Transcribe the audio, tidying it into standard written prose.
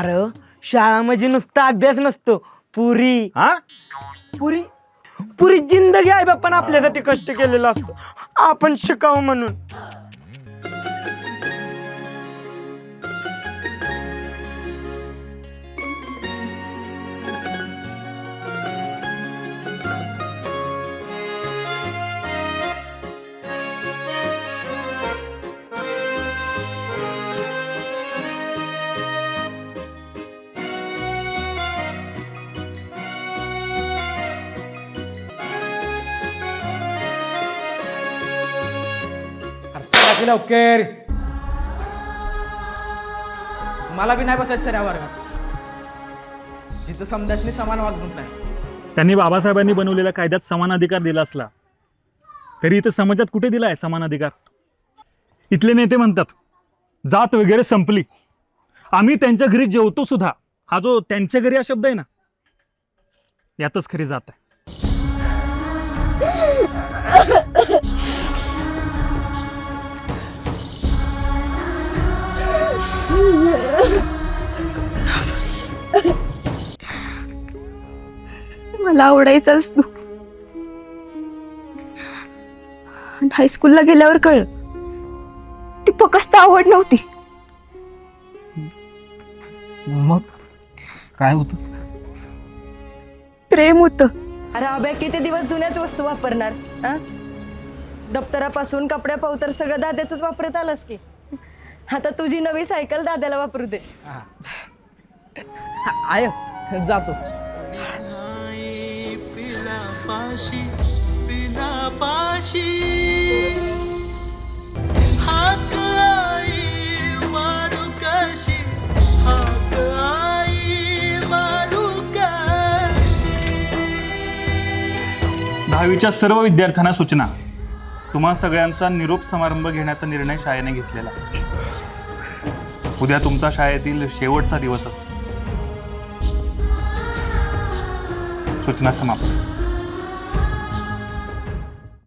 अरे शाळा म्हणजे नुसता अभ्यास नसतो, पुरी हा पुरी पुरी जिंदगी आहे बाप्पा आपल्यासाठी कष्ट केलेलं असतं, आपण शिकावं म्हणून. लवकर मला बी नाही बसायचं सर या वर्गात जिथं समजायची समान वागणूक नाही. त्यांनी बाबासाहेबांनी बनवलेल्या कायद्यात समान अधिकार दिला असला तरी इथं समाजात कुठे दिलाय समान अधिकार? इथले नेते म्हणतात जात वगैरे संपली, आम्ही त्यांच्या घरी जेवतो सुद्धा. हा जो त्यांच्या घरी हा शब्द आहे ना, यातच खरी जात आहे. मला आवडायचाच तू. हायस्कूलला गेल्यावर कळलं ती फक्त आवड नव्हती. मग काय होत? प्रेम होतं. अरे अभ्या किती दिवस जुन्याच वस्तू वापरणार? दप्तरापासून कपड्यापासून सगळं दाद्याच वापरत आलास की. आता तुझी नवी सायकल दाद्याला वापरू दे. आय जातो. दहावीच्या सर्व विद्यार्थ्यांना सूचना, तुम्हा सगळ्यांचा निरोप समारंभ घेण्याचा निर्णय शाळेने घेतलेला. उद्या तुमचा शाळेतील शेवटचा दिवस असतो. सूचना समाप्त.